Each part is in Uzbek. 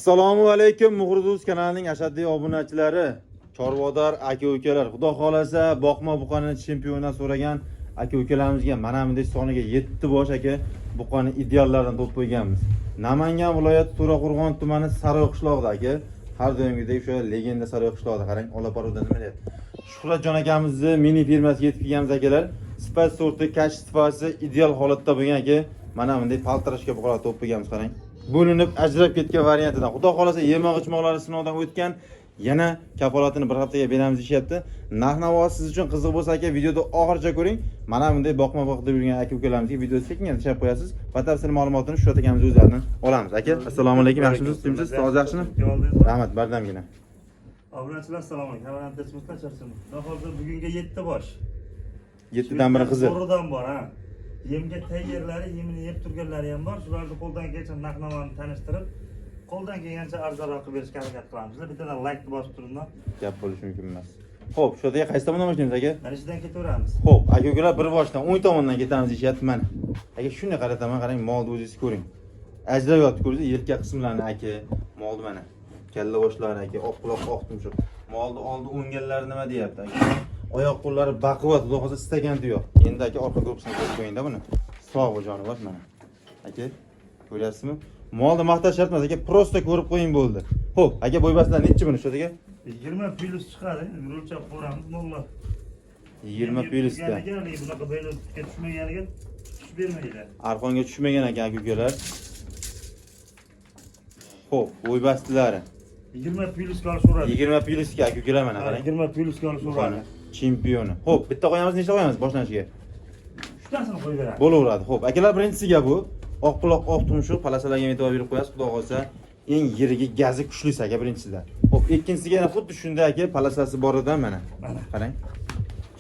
Assalomu alaykum Muhriz kanalining ashaddiy obunachilari, chorvodor aka-ukalar. Xudo xolasa boqma buqani chempiondan so'ragan aka-ukalarimizga mana bunday soniga 7 bosh aka buqani ideallaridan to'p qo'yganmiz. Namangan viloyati To'raqo'rg'on tumani Sariqishloqda aka. Har doimgidek o'sha legenda Sariqishloqda qarang, Olaparovda nima deyapti. Shuhratjon akamizni mini firmasiga yetib kelganmiz akalar. Sifat sorti, kash sifati ideal holatda bo'lgan aka. Mana bunday paltarashga buqalar to'p qo'yganmiz qarang. Bo'linib ajrab ketgan variantidan. Xudo xolasa yemoq-ichmoqlari sinovdan o'tgan, yana kafolatini bir haftaga beramiz deyapti. Narx-navosi siz uchun qiziq bo'lsa aka, videoni oxirigacha ko'ring. Mana bunday boqma boqda yurgan aka-ukalarimizga videoni sekin tashlab qo'yasiz. Batafsil ma'lumotini Shuhrat akamiz o'zlaridan olamiz. Aka, assalomu alaykum, yaxshimisiz? Sizsiz? Sog'ingiz yaxshimi? Rahmat, bardamgina. Obunachilar assalomu alaykum. Hamma tezliklar charchadim. Hozir bugunga 7 bosh. 7 dan biri qizil. So'ridan bor, ha. Yemga tayyorlari, yemini yeb turganlari ham bor. Shularni qo'ldan kelgancha narx-navoni tanishtirib, qo'ldan kelgancha arzonroq qilib berishga harakat qilamiz. Bittadan like bosib turinglar. Gap bo'lishi mumkin emas. Xo'p, shu yerga qaysi tomondan boshlaymiz aka? Mana shundan ketaveramiz. Xo'p, aka-ukalar bir boshdan o'ng tomondan ketamiz deyapti mana. Aka shuni qarataman, qarang, molni o'zingiz ko'ring. Ajrab yotib ko'ringiz, yelka qismlarini aka, molni mana. Kalla boshlari aka, oq quloq, oq tumshuq. Molni oldi o'nganlari nima deyapti aka? Oyoq qo'llari baquvvat, xudo xohlasa istaganti yo'q. Endi aka orqa korpusini qo'yib qo'ying-da buni. Sog' jonivor mana. Aka, ko'ryapsizmi? Molni maqtash shart emas aka, prosta ko'rib qo'ying bo'ldi. Xo'p, aka bo'ybaslar necha buni shu aka? 20 plus chiqadi. O'lchab ko'ramiz, mollar. 20 plusda. Bunaqa bo'ylab tushmaganiga tush bermaydi. Arqonga tushmagan ekan aka-ukalar. Xo'p, bo'ybastilari 20 plus qolishuradi. 20 plusga aka-ukalar mana qarang. 20 plus qolishuradi. Chempioni. Xo'p, bitta qo'yamiz, nechta qo'yamiz boshlanishiga? Uchtasini qo'yib beramiz. Bo'laveradi. Xo'p, akalar birinchisiga bu oq quloq, oq tumshuq palasalarga e'tibor berib qo'yasiz. Xudo xolsa eng yirigi, gazi kuchlisi aka birinchisida. Xo'p, ikkinchisiga yana xuddi shunday aka palasasi boridan mana. Qarang.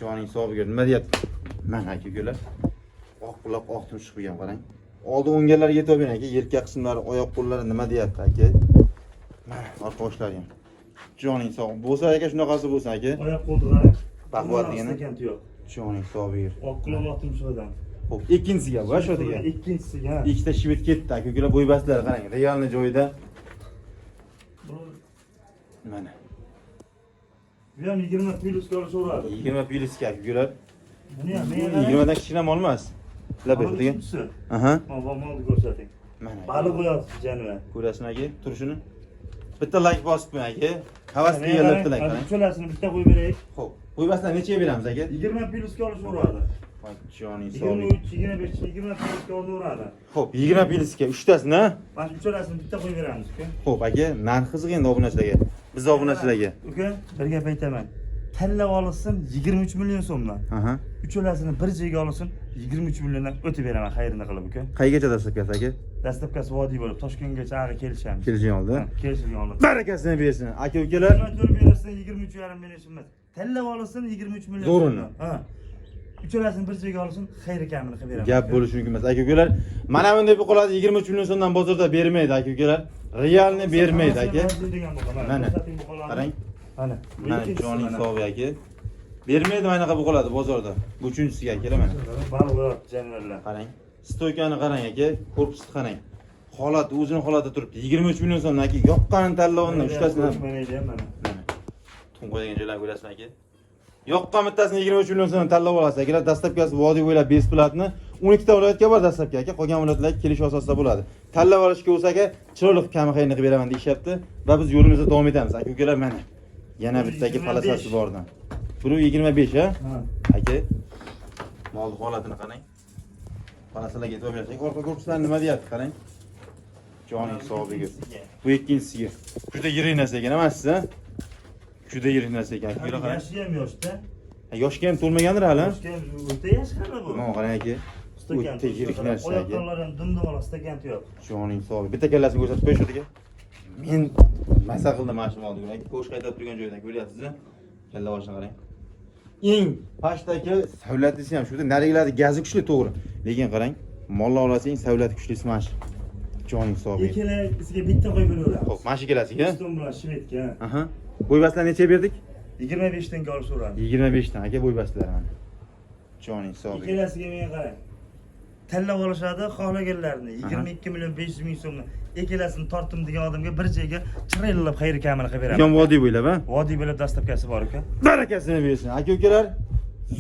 Joning hisobiga nima deyapti? Mana aka-ukalar. Oq quloq, oq tumshuq bo'lgan qarang. Oldi o'nganlarga e'tibor bering aka, yelka qismlari, oyoq qo'llari nima deyapti aka? Mana orqa boshlari ham. Joning sog' bo'lsa aka, shunaqasi bo'lsa aka. Oyoq qo'llari baquvvat degani. yo'q. Joning sog' Oq quloq, oq tumshug'idan. Xo'p, ikkinchisiga va shu yerga. Ikkinchisiga. Ikkita shvet ketdi aka-ukalar, bo'ybaslar qarang, realni joyida. Mana. Bu ham 20 plus qolishuradi. 20 plusga aka-ukalar. Buni ham men 20 dan kichkina mol emas. Lab degan. Aha. Molni ko'rsating. Mana. Baliq bo'yapti janiva. Ko'rasizmi aka? Turishini. Bitta like bosib qo'ying aka. Havas qilganlar bitta like qarang. Cho'lasini bitta qo'yib beraylik. Xo'p, bo'ybaslar nechaga beramiz aka? 20 plus qolishuradi. Voy joning 23, 25, 20 plus qolaveradi. Xo'p, 20 plusga 3 tasini. Mana shu cho'lasini bitta qo'yib beramiz, uka. Xo'p aka, narx qiziq endi obunachilarga. Biz obunachilarga. Uka, bir gap aytaman. Tanlab olsin 23 million so'mdan. Aha. Ucholasini bir joyga olsin 23 milliondan o'tib beraman, xayrini qilib, uka. Qaygacha dastlabkasi aka? Dastlabkasi vodiy bo'lib, Toshkentgacha ag'i kelishamiz. Kelishgan oldi. Kelishgan oldi. Barakasini bersin. Aka-ukalar. To'lab berasiz 23,5 million so'm emas. Tanlab olsin 23 million. Zo'rini. Ha. Ucholasini bir joyga olsin, xayri kamini qilib beraman. Gap bo'lishi mumkin emas. Aka-ukalar, mana bunday buqalarni 23 million so'mdan bozorda bermaydi aka-ukalar. Realni bermaydi aka. Mana. Qarang. Mana. Mana joning sog' aka. Bermaydi mana bunaqa buqalarni bozorda. Bu uchinchisiga aka mana. Baliq bo'yapti janivorlar. Qarang. Stoykani qarang aka, korpusni qarang. Holati o'zini holatida turibdi. 23 million so'mdan aka, yoqqani tanlovini 3 tasini ham. Mana. Tuxum qo'ygan joylarni ko'rasizmi aka? Yoqqan bittasini 23 million so'mdan tanlab olasiz akalar. Dastlabkasi vodiy bo'ylab besplatni 12 ta viloyatga bor dastlabki aka. Qolgan viloyatlarga kelish asosida bo'ladi. Tanlab olishga bo'lsa aka, chiroyli kami xayrini qilib beraman deyishyapti va biz yo'limizda davom etamiz aka-ukalar mana. Yana bittagi palasasi bordan. 125 ha? Aka. Mol holatini qarang. Palasalarga e'tibor bersak, orqa korpuslar nima deyapti qarang. Joning sog'ligi. Bu ikkinchisiga. Juda yirik narsa ekan emas siz, ha? Juda yirik narsa ekan. Yoshi ham yoshda. Yoshga ham to'lmagandir hali. Yoshga o'ta yosh qana bu. Mana qarang aka. O'ta yirik narsa aka. Oyoqlari ham dumdum stakanti yo'q. Joning sog'ligi. Bitta kallasini ko'rsatib qo'yish aka. Men masa qildim mana shu molni. Ko'sh qaytib turgan joydan ko'ryapsiz-a? Kalla boshini qarang. Eng pashtdagi savlatlisi ham shuda, narigilarni gazi kuchli to'g'ri. Lekin qarang, mollar olasi eng savlati kuchlisi mana shu. Joning sog'ligi. Ikkalasiga bitta qo'yib beraveramiz. Xo'p, mana shu ikkalasiga. Uston bilan shvedga. Aha. Bo'ybaslar necha berdik? 25 dan olishuradi. 25 dan aka bo'ybaslar mana. Joning sog'ligi. Ikkalasiga menga qarang. tanlab olishadi xohlaganlarini 22 million 500 ming so'mni ekelasini tortdim degan odamga bir joyga chirillab xayr kamini qilib beraman. Ekan vodiy bo'ylab, ha? Vodiy bo'ylab dastlabkasi bor ekan. Barakasini bersin. Aka-ukalar,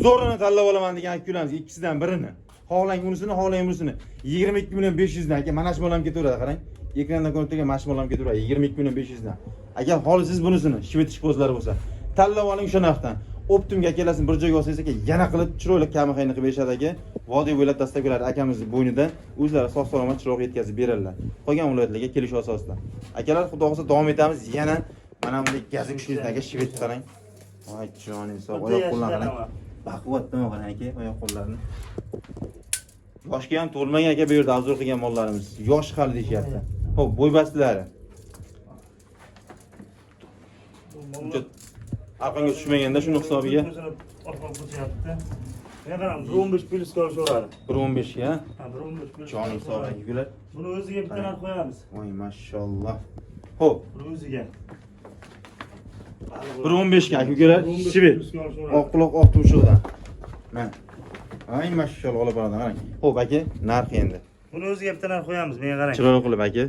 zo'rini tanlab olaman degan aka-ularimiz ikkisidan birini. Xohlang unisini, xohlang bunisini. 22 million 500 dan aka, mana shu bolam ketaveradi, qarang. Ekrandan ko'rib turgan mana shu bolam ketaveradi 22 million 500 dan. Agar xohlasangiz bunisini, shvet ishqozlari bo'lsa, tanlab oling o'sha narxdan. Optimga kelasini bir joyga olsangiz aka, yana qilib chiroyli kamxayni qilib berishadi aka. Vodiy bo'ylab dastlabkilar akamizni bo'ynida o'zlari sog'-salomat chiroq yetkazib beradilar. Qolgan viloyatlarga kelish asosida. Akalar, xudo xohlasa davom etamiz. Yana mana bunday gazi kuchlisidagi shvet qarang. Voy jonim sog', oyoq qo'llarni qarang. Baquvvatmi qarang aka, oyoq qo'llarini. Yoshga ham to'lmagan aka bu yerda obzor qilgan mollarimiz. Yosh hali deyapti. Xo'p, bo'ybastilari. Aqlga tushmaganda shuni hisobiga orqaga qo'shyapti. Men qarang 15 plyus ko'rishadi. 1.15 ga. Ha, 15 plyus. Joning sog' aka. Buni o'ziga bitta narx qo'yamiz. Voy mashalloh. Xo'p, Buni o'ziga. 1.15 ga aka-ukalar, shvet. Oq quloq, oq tumshuqdan. Mana. Ay mashalloh olib boradi, qarang. Xo'p aka, narxi endi. Buni o'ziga bitta narx qo'yamiz, menga qarang. Chiroyli qilib aka.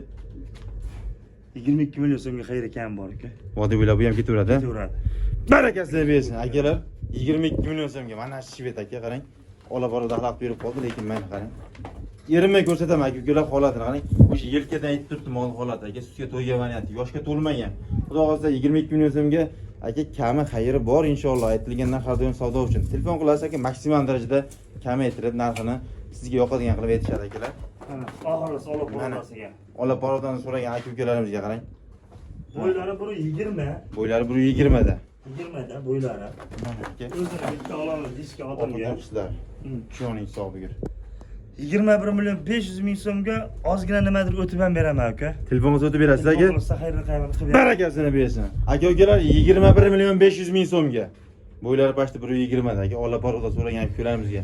22 million so'mga xayr ekan bor aka. Vodiy bo'ylab bu ham ketaveradi. Ketaveradi. Barakasini bersin akalar. 22 million so'mga mana shu shvet aka, qarang. Olib borib axloq berib qoldi, lekin mana qarang. Erinmay ko'rsataman aka-ukalar holatini qarang. O'sha yelkadan aytib turibdi mol holati aka, sutga to'ygan varianti, yoshga to'lmagan. Xudo xohlasa 22 million so'mga aka kami xayri bor inshaalloh. Aytilgan narx har doim savdo uchun. Telefon qilasiz aka, maksimal darajada kamaytirib narxini sizga yoqadigan qilib aytishadi akalar. Oxirisi olib borasiga. Olib boruvdan so'ragan aka-ukalarimizga qarang. Bo'ylari 120. Bo'ylari 120 da. 20 da bo'ylari. Mana aka. O'zini bitta olamiz diska odamga. O'qitishlar. Joning sog' bugur. 21 million 500 ming so'mga ozgina nimadir o'tib ham beraman aka. Telefonga o'tib berasiz aka. Xayrli qaymat qilib beraman. Barakasini bersin. Aka-ukalar 21 million 500 ming so'mga. Bo'ylari pashti 120 da aka. Olib boruvda so'ragan aka-ukalarimizga.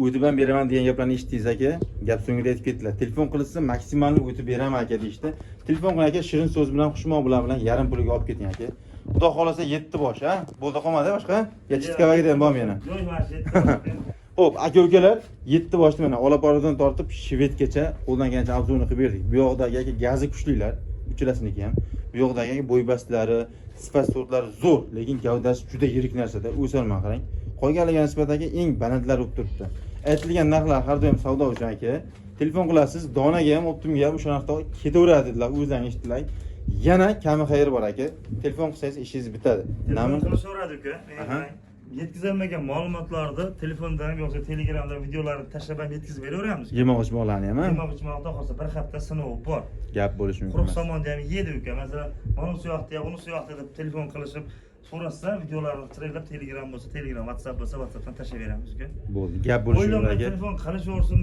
O'tib ham beraman degan gaplarni eshitdingiz aka. Gap so'ngida aytib ketdilar. Telefon qilsa maksimalni o'tib beraman aka deyishdi. Telefon qiling aka, shirin so'z bilan, xushmo bilan yarim puliga olib keting aka. Xudo xolasa 7 bosh, ha? Bo'ldi qolmadi boshqa? Ya chitkavaga ham bormi yana? Yo'q, mana 7. Xo'p, aka-ukalar 7 boshni mana olib boruvdan tortib shvetgacha qo'ldan kelgancha obzorni qilib berdik. Bu yoqdagi aka gazi kuchlilar, uchilasiniki ham. Bu yoqdagi aka bo'ybastilari, sifat sortlari zo'r, lekin gavdasi juda yirik narsada. O'sarman qarang. Qolganlarga nisbatan eng balandlar bo'lib turibdi. Aytilgan narxlar har doim savdo uchun aka. Telefon qilasiz, donaga ham, optimga ham o'sha narxda ketaveradi dedilar, o'zlaring eshitdilar. Yana kami xayri bor aka. Telefon qilsangiz ishingiz bitadi. Namin qilaveradi aka. Yetkazilmagan ma'lumotlarni telefondan yoki telegramdan videolarni tashlab ham yetkazib beraveramiz. Yemoq ichmoqlarni ham, ha? Yemoq ichmoqda qolsa bir hafta sinov bor. Gap bo'lishi mumkin. Quruq somonni ham yedi uka. Masalan, mana shu yoqda, uni shu yoqda deb telefon qilishib so'rasa, videolarni tirayib Telegram bo'lsa, Telegram, WhatsApp bo'lsa, WhatsAppdan tashlab beramiz uka. Bo'ldi. Gap bo'lishi mumkin aka. Telefon qilishaversin,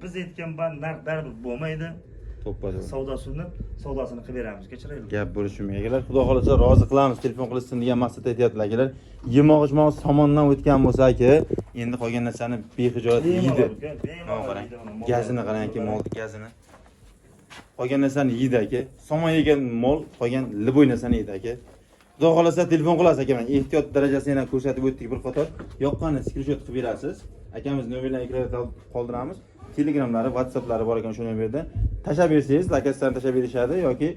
biz aytgan narx baribir bo'lmaydi. To'ppada. Savdosini qilib beramiz, kechiraylik. Gap bo'lishi mumkin akalar. Xudo xolasa rozi qilamiz, telefon qilishsin degan maqsadda aytyaptilar akalar. Yemoq ichmoq somondan o'tgan bo'lsa aka, endi qolgan narsani behijolat yeydi. Mana qarang. Gazini qarang aka, molni gazini. Qolgan narsani yeydi aka. Somon yegan mol, qolgan liboy narsani yeydi aka. Xudo xolasa telefon qilasiz aka, mana ehtiyot darajasini yana ko'rsatib o'tdik bir qator. Yoqqanini screenshot qilib berasiz. Akamiz nomerlarini ekranda qoldiramiz. Telegramlari, WhatsApplari bor ekan shu nomerda. Tashlab bersangiz, lakaslarni tashlab berishadi yoki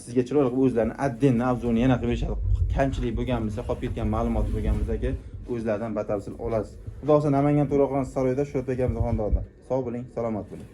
sizga chiroyli qilib o'zlarini addenni, obzorni yana qilib berishadi. Kamchilik bo'lgan bo'lsa, qolib ketgan ma'lumot bo'lgan bo'lsa aka, o'zlaridan batafsil olasiz. Xudo xolasa Namangan To'raqon saroyida Sho'rtbek akamizning xonadonida. Sog' bo'ling, salomat bo'ling.